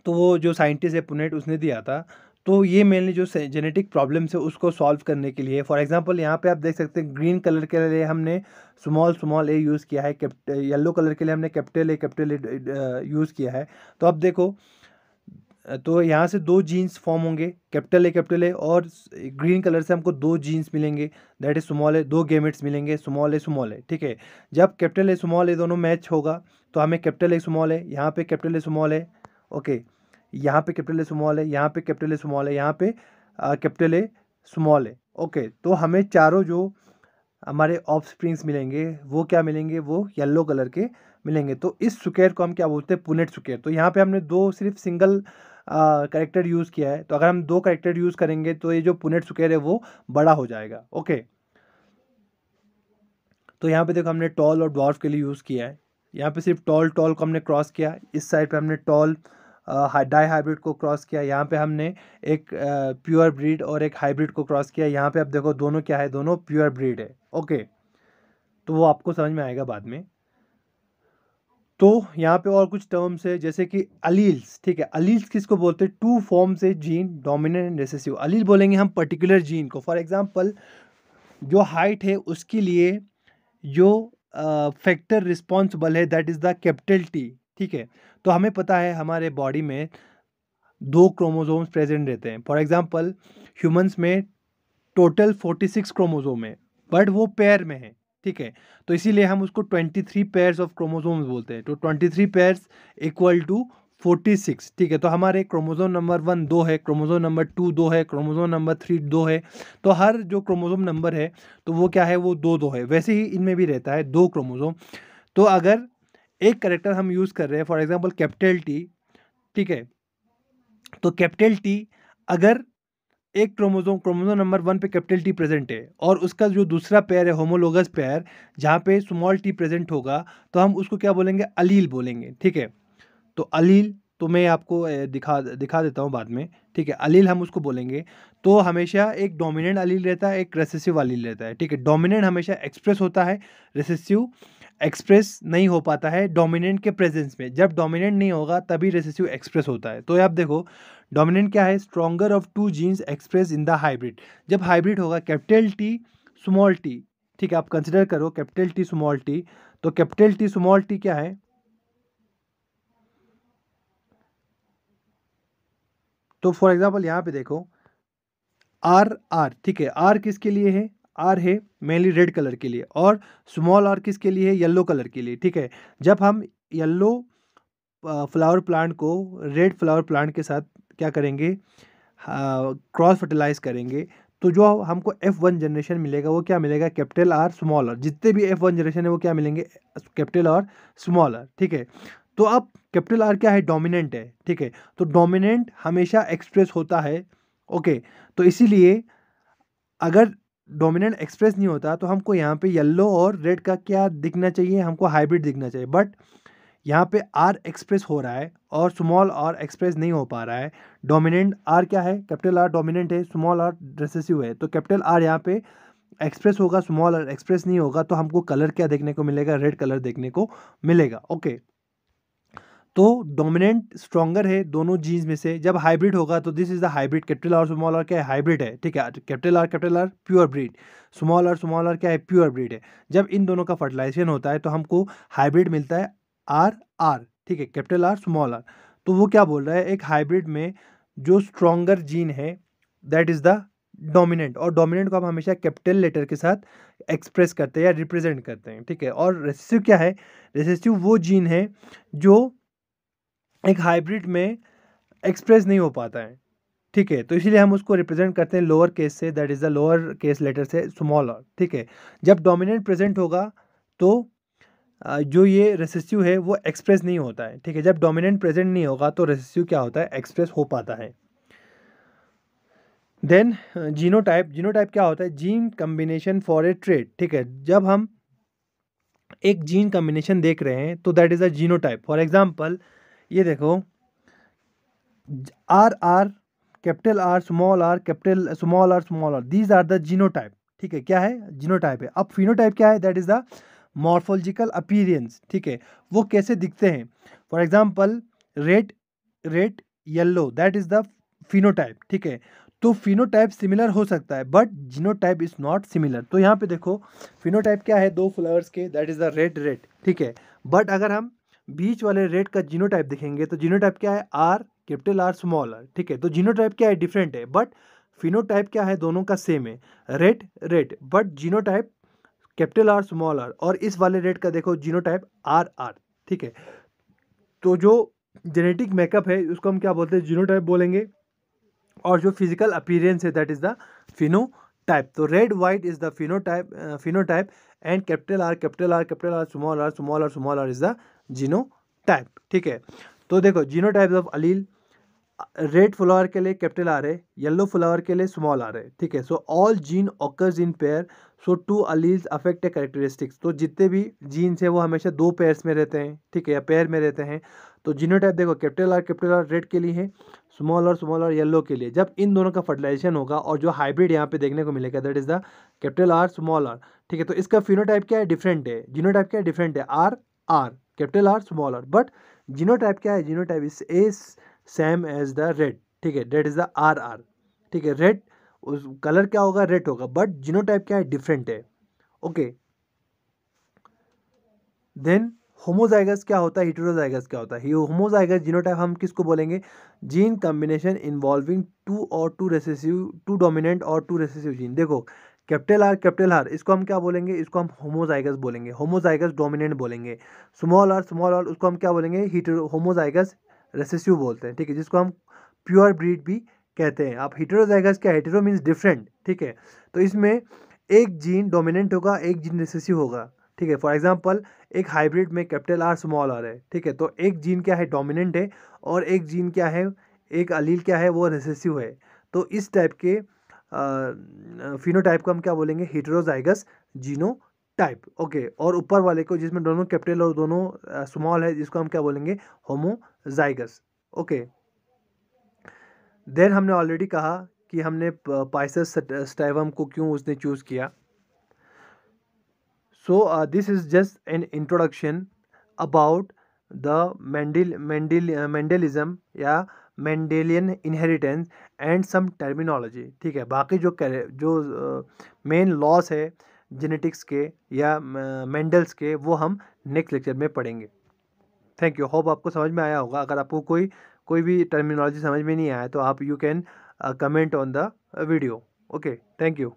तो वो जो साइंटिस्ट है पुनेट, उसने दिया था। तो ये मेनली जो जेनेटिक प्रॉब्लम्स है उसको सॉल्व करने के लिए, फॉर एग्जांपल यहाँ पे आप देख सकते हैं ग्रीन कलर के लिए हमने स्मॉल ए यूज़ किया है, येलो कलर के लिए हमने कैपिटल ए यूज़ किया है। तो अब देखो, तो यहाँ से दो जीन्स फॉर्म होंगे, कैपिटल ए, और ग्रीन कलर से हमको दो जीन्स मिलेंगे, दैट इज स्मॉल ए, दो गेमेट्स मिलेंगे, स्मॉल ए, ठीक है। जब कैपिटल ए दोनों मैच होगा तो हमें कैपिटल ए, यहाँ पे कैपिटल ए, ओके, यहाँ पे कैपिटल ए, यहाँ पे कैपिटल ए, यहाँ पे कैपिटल ए, ओके। तो हमें चारों जो हमारे ऑफ स्प्रिंग्स मिलेंगे वो क्या मिलेंगे, वो येलो कलर के मिलेंगे। तो इस सुकेर को हम क्या बोलते हैं, पुनेट सुकेर। तो यहाँ पे हमने दो सिर्फ सिंगल कैरेक्टर यूज़ किया है, तो अगर हम दो कैरेक्टर यूज़ करेंगे तो ये जो पुनेट सुकेर है वो बड़ा हो जाएगा, ओके। तो यहाँ पे देखो हमने टॉल और डॉर्फ के लिए यूज़ किया है। यहाँ पे सिर्फ टॉल टॉल को हमने क्रॉस किया, इस साइड पे हमने टॉल डाई हाइब्रिड को क्रॉस किया, यहाँ पे हमने एक प्योर ब्रीड और एक हाइब्रिड को क्रॉस किया। यहाँ पे अब देखो दोनों क्या है, दोनों प्योर ब्रीड है, ओके। तो वो आपको समझ में आएगा बाद में। तो यहाँ पे और कुछ टर्म्स है जैसे कि अलील्स, ठीक है। अलील्स किसको बोलते हैं, टू फॉर्म से जीन, डोमिनेंट एंड रिसेसिव। अलील बोलेंगे हम पर्टिकुलर जीन को। फॉर एग्जांपल जो हाइट है उसके लिए जो फैक्टर रिस्पॉन्सिबल है that is the capital T, ठीक है। तो हमें पता है हमारे बॉडी में दो क्रोमोसोम्स प्रेजेंट रहते हैं। फॉर एग्जांपल ह्यूमंस में टोटल 46 क्रोमोसोम है, बट वो पेयर में है, ठीक है। तो इसीलिए हम उसको 23 पेयर्स ऑफ क्रोमोसोम्स बोलते हैं। तो 23 पेयर्स इक्वल टू 46, ठीक है। तो हमारे क्रोमोसोम नंबर 1 दो है, क्रोमोसोम नंबर 2 दो है, क्रोमोसोम नंबर 3 दो है। तो हर जो क्रोमोसोम नंबर है तो वो क्या है, वो दो दो है। वैसे ही इनमें भी रहता है दो क्रोमोसोम। तो अगर एक करेक्टर हम यूज़ कर रहे हैं, फॉर एग्जाम्पल कैपिटल टी, ठीक है, तो कैपिटल टी अगर एक क्रोमोसोम क्रोमोसोम नंबर 1 पे कैपिटल टी प्रेजेंट है और उसका जो दूसरा पेयर है होमोलोगस पेयर जहाँ पे स्मॉल टी प्रेजेंट होगा तो हम उसको क्या बोलेंगे, अलील बोलेंगे, ठीक है। तो अलील तो मैं आपको दिखा दिखा देता हूँ बाद में, ठीक है। अलील हम उसको बोलेंगे। तो हमेशा एक डोमिनेंट अलील रहता है, एक रेसेसिव अलील रहता है, ठीक है। डोमिनेंट हमेशा एक्सप्रेस होता है, रेसेसिव एक्सप्रेस नहीं हो पाता है डोमिनेंट के प्रेजेंस में। जब डोमिनेंट नहीं होगा तभी रेसेसिव एक्सप्रेस होता है। तो आप देखो डोमिनेंट क्या है, stronger of two genes express in the hybrid. जब हाइब्रिड होगा कैपिटल टी स्मॉल टी, ठीक है, आप कंसिडर करो कैपिटल टी स्मॉल टी। तो कैपिटल टी स्मॉल टी क्या है, तो फॉर एग्जाम्पल यहाँ पे देखो आर आर, ठीक है, आर किसके लिए है, आर है मेनली रेड कलर के लिए, और स्मॉल आर किसके लिए है, येलो कलर के लिए, ठीक है। जब हम येलो फ्लावर प्लांट को रेड फ्लावर प्लांट के साथ क्या करेंगे, क्रॉस फर्टिलाइज करेंगे, तो जो हमको F1 जनरेशन मिलेगा वो क्या मिलेगा, कैपिटल आर स्मॉल आर। जितने भी F1 जनरेशन है वो क्या मिलेंगे, कैपिटल आर स्मॉल आर, ठीक है। तो अब कैपिटल आर क्या है, डोमिनेंट है, ठीक है। तो डोमिनेंट हमेशा एक्सप्रेस होता है, ओके। तो इसीलिए अगर डोमिनेंट एक्सप्रेस नहीं होता तो हमको यहाँ पे येलो और रेड का क्या दिखना चाहिए, हमको हाइब्रिड दिखना चाहिए। बट यहाँ पे आर एक्सप्रेस हो रहा है और स्मॉल आर एक्सप्रेस नहीं हो पा रहा है। डोमिनेंट आर क्या है, कैपिटल आर डोमिनेंट है, स्मॉल आर रिसेसिव है। तो कैपिटल आर यहाँ पे एक्सप्रेस होगा, स्मॉल आर एक्सप्रेस नहीं होगा, तो हमको कलर क्या देखने को मिलेगा, रेड कलर देखने को मिलेगा, ओके। तो डोमिनेंट स्ट्रॉन्गर है दोनों जीन्स में से। जब हाइब्रिड होगा तो this is the hybrid, capital R small R क्या है, हाइब्रिड है, ठीक है। Capital R pure breed, small R क्या है, प्योर ब्रीड है। जब इन दोनों का फर्टिलाइजेशन होता है तो हमको हाइब्रिड मिलता है आर आर, ठीक है, कैपिटल आर स्मॉल आर। तो वो क्या बोल रहा है, एक हाइब्रिड में जो स्ट्रॉन्गर जीन है दैट इज द डोमिनेंट, और डोमिनेंट को हम हमेशा कैपिटल लेटर के साथ एक्सप्रेस करते हैं या रिप्रेजेंट करते हैं, ठीक है। और रेसेसिव क्या है, रेसेसिव वो जीन है जो एक हाइब्रिड में एक्सप्रेस नहीं हो पाता है, ठीक है। तो इसीलिए हम उसको रिप्रेजेंट करते हैं लोअर केस से, that is the lower case letter से, स्मॉल आर, ठीक है। जब डोमिनेंट प्रेजेंट होगा तो जो ये रेसेसिव है वो एक्सप्रेस नहीं होता है, ठीक है। जब डोमिनेंट प्रेजेंट नहीं होगा तो रेसेसिव क्या होता है, एक्सप्रेस हो पाता है। देन जीनोटाइप, जीनोटाइप क्या होता है, gene combination for a trait, ठीक है। जब हम एक जीन कम्बिनेशन देख रहे हैं तो that is a genotype. For example ये देखो, R R, capital R small R, capital small R, these are the genotype, ठीक है। क्या है, जीनोटाइप है। अब फिनोटाइप क्या है, that is the morphological appearance, ठीक है, वो कैसे दिखते हैं। For example red, red yellow, that is the phenotype, ठीक है। तो फिनोटाइप सिमिलर हो सकता है but genotype is not similar. तो यहाँ पे देखो फिनोटाइप क्या है, दो फ्लावर्स के, that is the red red, ठीक है। बट अगर हम बीच वाले रेड का जीनोटाइप देखेंगे तो जीनोटाइप क्या है, R capital R small R, ठीक है। तो जीनोटाइप क्या है, डिफरेंट है, बट फिनोटाइप क्या है, दोनों का सेम है, red red, but genotype capital R small R. और इस वाले रेड का देखो जीनोटाइप आर आर, ठीक है। तो जो जेनेटिक मेकअप है उसको हम क्या बोलते हैं, जीनोटाइप बोलेंगे, और जो फिजिकल अपीयरेंस है दैट इज द फिनोटाइप। तो red white is the phenotype and capital R small R is the genotype, ठीक है। तो देखो genotypes of allele, red flower के लिए कैपिटल आर है, येलो फ्लावर के लिए स्मॉल आर है, ठीक है। So all gene occurs in pair, so two alleles affect a characteristics. तो जितने भी जीन्स हैं वो हमेशा दो पेयर्स में रहते हैं, ठीक है, या पेयर में रहते हैं। तो जीनोटाइप देखो कैपिटल आर रेड के लिए है, स्मॉल आर येलो के लिए। जब इन दोनों का फर्टिलाइजेशन होगा और जो हाइब्रिड यहाँ पे देखने को मिलेगा that is the capital R small R, ठीक है। तो इसका फिनोटाइप क्या है, डिफरेंट है, जीनोटाइप क्या है, डिफरेंट है, R R capital R small R. But genotype क्या है, genotype is same as the red, ठीक है, that is the R R, ठीक है। रेड उस कलर क्या होगा, रेड होगा, बट जीनोटाइप क्या है, डिफरेंट है, ओके। देन होमोजाइगस क्या होता है, हेटेरोजाइगस क्या होता है। होमोजाइगस जीनोटाइप हम किसको बोलेंगे, gene combination involving two recessive, two dominant और टू रेसेसिव जीन। देखो कैपिटल आर इसको हम क्या बोलेंगे, इसको हम होमोजाइगस बोलेंगे, होमोजाइगस डोमिनेंट बोलेंगे। स्मॉल आर उसको हम क्या बोलेंगे, होमोजाइगस रेसेसिव बोलते हैं, ठीक है, जिसको हम प्योर ब्रीड भी कहते हैं। आप हेटेरोजाइगस क्या, हेटेरो मीन्स डिफरेंट, ठीक है। तो इसमें एक जीन डोमिनेंट होगा, एक जीन रेसेसिव होगा, ठीक है। फॉर एग्जांपल एक हाइब्रिड में कैपिटल आर स्मॉल आर है, ठीक है। तो एक जीन क्या है, डोमिनेंट है, और एक जीन क्या है, एक अलील क्या है, वो रेसेसिव है। तो इस टाइप के फिनोटाइप को हम क्या बोलेंगे, हेटेरोजाइगस जीनोटाइप, ओके। और ऊपर वाले को जिसमें दोनों कैपिटल और दोनों स्मॉल है, जिसको हम क्या बोलेंगे, होमोजाइगस, ओके। देन हमने ऑलरेडी कहा कि हमने पाइसेस स्टाइवम को क्यों उसने चूज़ किया। So this is just an introduction about the Mendelism या Mendelian inheritance and some terminology, ठीक है। बाकी जो मेन लॉस है जेनेटिक्स के या मेंडल्स के वो हम नेक्स्ट लेक्चर में पढ़ेंगे। थैंक यू, होप आपको समझ में आया होगा। अगर आपको कोई भी टर्मिनोलॉजी समझ में नहीं आया तो आप you can comment on the video, okay. Thank you.